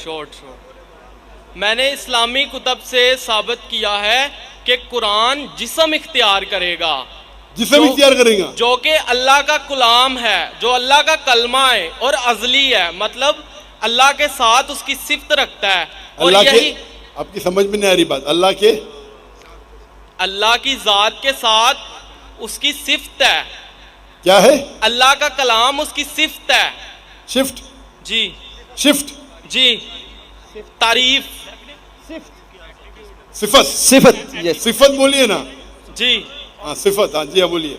Short میں نے اسلامی کتب سے ثابت کیا ہے کہ قرآن جسم اختیار کرے گا، جسم اختیار کرے گا جو کہ اللہ کا کلام ہے، جو اللہ کا کلمہ ہے اور ازلی ہے، مطلب اللہ کے ساتھ اس کی صفت رکھتا ہے. اور اللہ یہی کے، آپ کی سمجھ میں نہیں آ رہی بات، اللہ کی ذات کے ساتھ اس کی صفت ہے. کیا ہے؟ اللہ کا کلام اس کی صفت ہے. شفٹ، جی شفٹ، جی، تعریف، صفت، صفت بولیے نا. جی ہاں صفت، ہاں جی ہاں بولیے.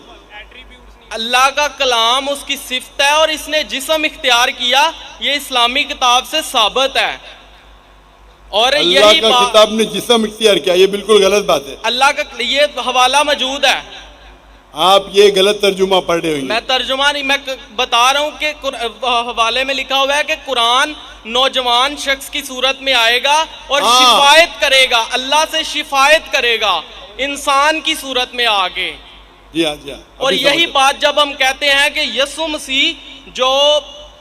اللہ کا کلام اس کی صفت ہے اور اس نے جسم اختیار کیا، یہ اسلامی کتاب سے ثابت ہے. اور اللہ یہی کا کتاب نے جسم اختیار کیا، یہ بالکل غلط بات ہے. اللہ کا یہ حوالہ موجود ہے. آپ یہ غلط ترجمہ پڑھ رہے میں ہوئے. ترجمہ نہیں، میں بتا رہا ہوں کہ حوالے میں لکھا ہوا ہے کہ قرآن نوجوان شخص کی صورت میں آئے گا اور شفاعت کرے گا، اللہ سے شفاعت کرے گا انسان کی صورت میں آگے. جی ہاں جی ہاں. اور یہی بات جب ہم کہتے ہیں کہ یسوع مسیح جو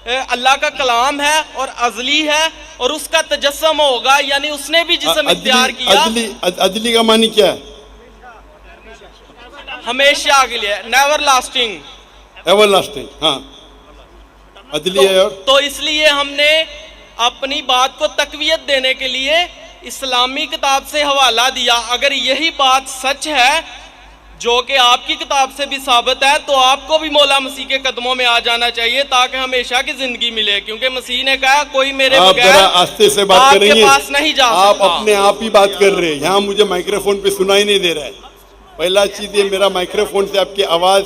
اللہ کا کلام ہے اور ازلی ہے اور اس کا تجسم ہوگا، یعنی اس نے بھی جسم اختیار کیا. عدلی کا معنی کیا ہے؟ ہمیشہ کے لیے، نیور لاسٹنگ. ایور لاسٹنگ، ہاں عدلی ہے. اور تو اس لیے ہم نے اپنی بات کو تقویت دینے کے لیے اسلامی کتاب سے حوالہ دیا. اگر یہی بات سچ ہے جو کہ آپ کی کتاب سے بھی ثابت ہے، تو آپ کو بھی مولا مسیح کے قدموں میں آ جانا چاہیے تاکہ ہمیشہ کی زندگی ملے، کیونکہ مسیح نے کہا کوئی میرے آپ بغیر ذرا آہستہ سے بات آپ کریں کے گے، پاس نہیں جا سکتا. آپ اپنے آپ ہی بات کر رہے ہیں، یہاں مجھے مائکرو فون پہ سنائی نہیں دے رہا ہے. پہلا چیز یہ، میرا مائکرو فون سے آپ کی آواز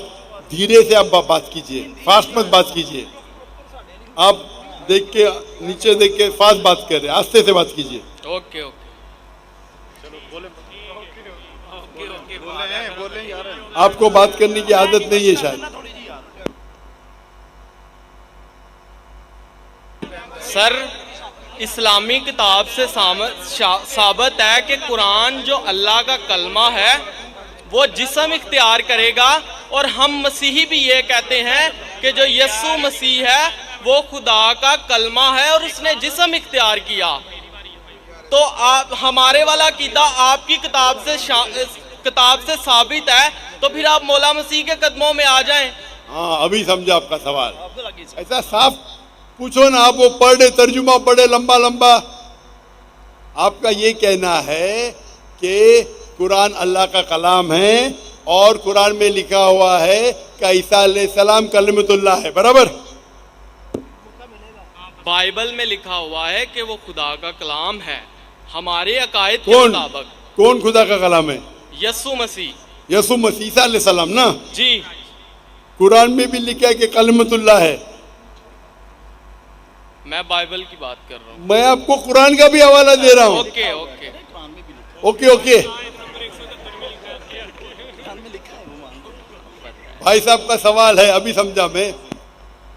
دھیرے سے آپ بات کیجئے، فاسٹ مت بات کیجئے. آپ دیکھ کے نیچے دیکھ کے فاسٹ بات کر رہے ہیں، آہستہ سے بات کیجئے. Okay okay. آپ کو بات کرنے کی عادت نہیں ہے شاید. سر، اسلامی کتاب سے ثابت ہے کہ قرآن جو اللہ کا کلمہ ہے وہ جسم اختیار کرے گا، اور ہم مسیحی بھی یہ کہتے ہیں کہ جو یسوع مسیح ہے وہ خدا کا کلمہ ہے اور اس نے جسم اختیار کیا. تو ہمارے والا عقیدہ آپ کی کتاب سے ثابت ہے، تو پھر آپ مولا مسیح کے قدموں میں آ جائیں. ہاں ابھی سمجھا آپ کا سوال. ایسا صاف پوچھو نا، آپ وہ پڑھے ترجمہ پڑھے لمبا لمبا. آپ کا یہ کہنا ہے کہ قرآن اللہ کا کلام ہے اور قرآن میں لکھا ہوا ہے کہ عیسیٰ علیہ السلام کلمۃ اللہ ہے، برابر؟ بائبل میں لکھا ہوا ہے کہ وہ خدا کا کلام ہے ہمارے عقائد کے مطابق. کون خدا کا کلام ہے؟ یسوع مسیح. یسوع مسیح، عیسیٰ علیہ السلام نا. جی. قرآن میں بھی لکھا ہے کہ کلمۃ اللہ ہے. میں بائبل کی بات کر رہا ہوں. میں آپ کو قرآن کا بھی حوالہ دے رہا ہوں. Okay okay okay okay. بھائی صاحب کا سوال ہے، ابھی سمجھا میں،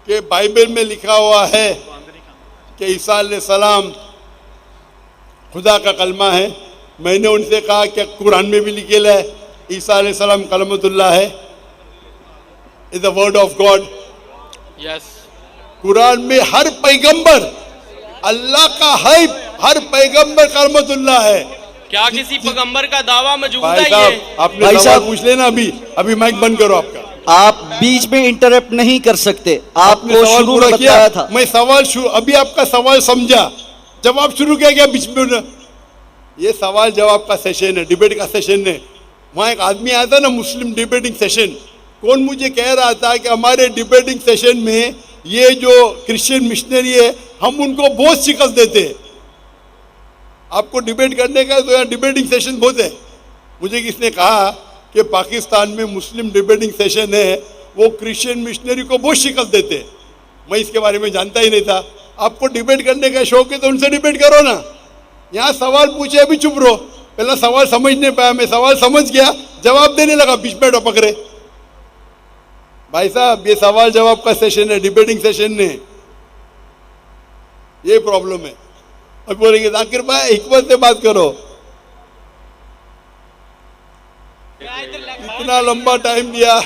کہ بائبل میں لکھا ہوا ہے کہ عیسیٰ علیہ السلام خدا کا کلمہ ہے. میں نے ان سے کہا کہ قرآن میں بھی لکھا ہے عیسیٰ علیہ السلام کلمۃ اللہ ہے، is the word of God. یس. قرآن میں ہر پیغمبر اللہ کا ہے، ہر پیغمبر کلمۃ اللہ ہے. کیا کسی پیغمبر کا دعویٰ موجود بھائی ہے؟ صاحب یہ آپ نے سوال پوچھ لینا. ابھی مائک بند کرو آپ کا. آپ بیچ میں انٹرپٹ نہیں کر سکتے. آپ نے کو سوال شروع پورا میں کیا، بتایا تھا. میں سوال شروع، ابھی آپ کا سوال سمجھا، جواب شروع کیا گیا بیچ میں. یہ سوال جواب کا سیشن ہے، ڈیبیٹ کا سیشن ہے. وہاں ایک آدمی آیا تھا نا، مسلم ڈیبیٹنگ سیشن. کون مجھے کہہ رہا تھا کہ ہمارے ڈیبیٹنگ سیشن میں یہ جو کرسچن مشنری ہے ہم ان کو بہت شکست دیتے ہیں. آپ کو ڈیبیٹ کرنے کا تو یہاں ڈیبیٹنگ سیشن بہت ہے. مجھے کس نے کہا کہ پاکستان میں مسلم ڈیبیٹنگ سیشن ہے، وہ کرسچن مشنری کو بہت شکست دیتے. میں اس کے بارے میں جانتا ہی نہیں تھا. آپ کو ڈیبیٹ کرنے کا شوق ہے تو ان سے ڈیبیٹ کرو نا. یہاں سوال پوچھے ابھی چپ رہو. پہلا سوال سمجھ نہیں پایا، میں سوال سمجھ گیا، جواب دینے لگا، بیچ میں ٹپک رہے. بھائی صاحب یہ سوال جواب کا سیشن ہے، ڈیبیٹنگ سیشن نہیں. یہ پرابلم ہے. اب بولیں گے ذاکر بھائی حکمت سے بات کرو. اتنا لمبا ٹائم دیا.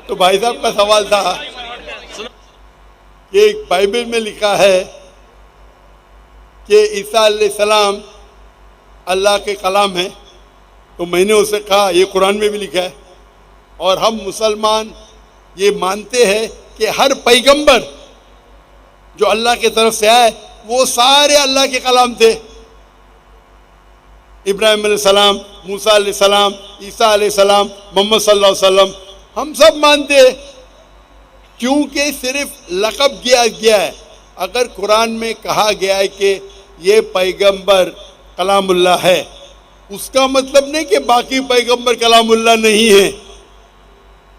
تو بھائی صاحب کا سوال تھا کہ بائبل میں لکھا ہے کہ عیسیٰ علیہ السلام اللہ کے کلام ہیں، تو میں نے اسے کہا یہ قرآن میں بھی لکھا ہے، اور ہم مسلمان یہ مانتے ہیں کہ ہر پیغمبر جو اللہ کی طرف سے آئے وہ سارے اللہ کے کلام تھے۔ ابراہیم علیہ السلام، موسیٰ علیہ السلام، عیسیٰ علیہ السلام، محمد صلی اللہ علیہ وسلم، ہم سب مانتے ہیں، کیونکہ صرف لقب دیا گیا ہے۔ اگر قرآن میں کہا گیا ہے کہ یہ پیغمبر کلام اللہ ہے، اس کا مطلب نہیں کہ باقی پیغمبر کلام اللہ نہیں ہے۔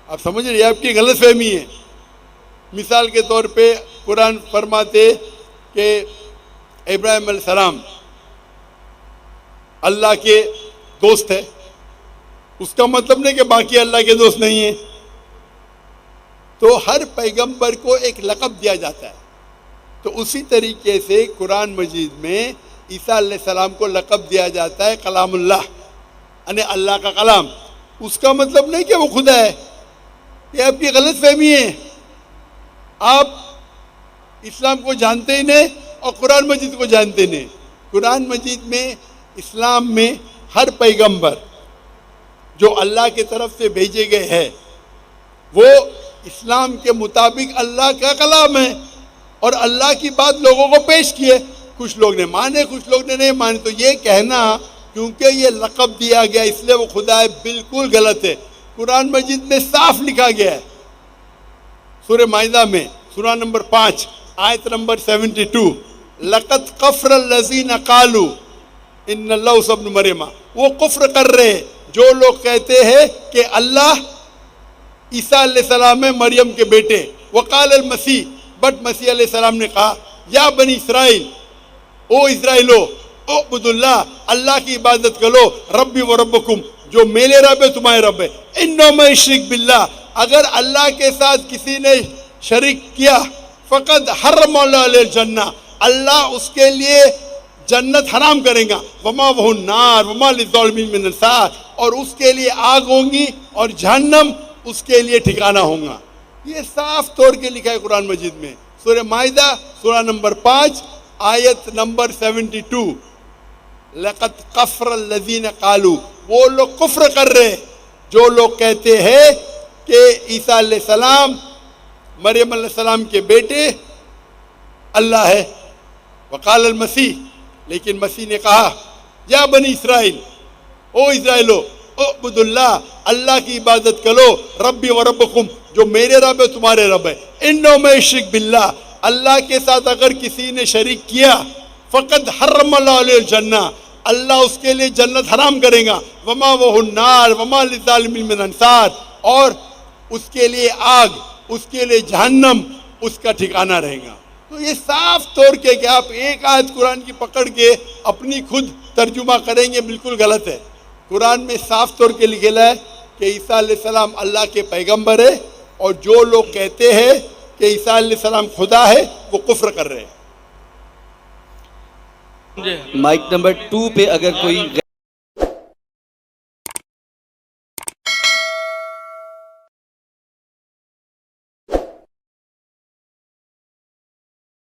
آپ سمجھ رہے ہیں؟ آپ کی غلط فہمی ہے۔ مثال کے طور پہ قرآن فرماتے کہ ابراہیم علیہ السلام اللہ کے دوست ہے، اس کا مطلب نہیں کہ باقی اللہ کے دوست نہیں ہیں۔ تو ہر پیغمبر کو ایک لقب دیا جاتا ہے، تو اسی طریقے سے قرآن مجید میں عیسیٰ علیہ السلام کو لقب دیا جاتا ہے کلام اللہ، یعنی اللہ کا کلام۔ اس کا مطلب نہیں کہ وہ خدا ہے، یہ آپ کی غلط فہمی ہے۔ آپ اسلام کو جانتے ہی نہیں اور قرآن مجید کو جانتے نہیں۔ قرآن مجید میں، اسلام میں ہر پیغمبر جو اللہ کی طرف سے بھیجے گئے ہیں وہ اسلام کے مطابق اللہ کا کلام ہے، اور اللہ کی بات لوگوں کو پیش کی ہے۔ کچھ لوگ نے مانے، کچھ لوگ نے نہیں مانے، تو یہ کہنا کیونکہ یہ لقب دیا گیا اس لیے وہ خدا ہے، بالکل غلط ہے۔ قرآن مجید میں صاف لکھا گیا ہے، سورہ مائدہ میں سورہ نمبر 5 آیت نمبر 72، لَقَدْ كَفَرَ الَّذِينَ قَالُوا إِنَّ اللَّهَ عِيسَى ابْنُ مَرْيَمَ، وہ کفر کر رہے ہیں جو لوگ کہتے ہیں کہ اللہ عیسیٰ علیہ السلام ہے، مریم کے بیٹے۔ وقال المسیح، بٹ مسیح علیہ السلام نے کہا یا بنی اسرائیل، او اسرائیلو، اعبدوا اللہ، اللہ کی عبادت کرو، ربی و ربکم، جو میرے رب ہے تمہارے رب ہے۔ انہ من یشرک باللہ، اگر اللہ کے ساتھ کسی نے شریک کیا، فقد حرم اللہ علیہ الجنہ، اللہ اس کے لیے جنت حرام کرے گا، وما وہ النار وما للظالمین من انصار، اور اس کے لیے آگ ہوں گی اور جہنم اس کے لیے ٹھکانہ ہوگا۔ یہ صاف طور کے لکھا ہے قرآن مجید میں، سورہ مائدہ سورہ نمبر 5 آیت نمبر 72، لَقَدْ كَفَرَ الَّذِينَ قَالُوا، وہ لوگ کفر کر رہے جو لوگ کہتے ہیں کہ عیسیٰ علیہ السلام مریم علیہ السلام کے بیٹے اللہ ہے۔ وقال المسیح، لیکن مسیح نے کہا یا بنی اسرائیل، او اسرائیلو، اعبدوا اللہ، اللہ کی عبادت کرو، ربی و ربکم، جو میرے رب ہے تمہارے رب ہے۔ انہ من یشرک باللہ، اللہ کے ساتھ اگر کسی نے شریک کیا، فقد حرم اللہ علیہ الجنہ، اللہ اس کے لیے جنت حرام کرے گا، وما وہ النار وما للظالمین من انصار، اور اس کے لیے آگ، اس کے لیے جہنم اس کا ٹھکانہ رہے گا۔ تو یہ صاف طور کے کہ آپ ایک آیت قرآن کی پکڑ کے اپنی خود ترجمہ کریں گے، بالکل غلط ہے۔ قرآن میں صاف طور کے لکھا ہے کہ عیسیٰ علیہ السلام اللہ کے پیغمبر ہے، اور جو لوگ کہتے ہیں کہ عیسیٰ علیہ السلام خدا ہے وہ کفر کر رہے ہیں۔ مائک نمبر 2 پہ اگر کوئی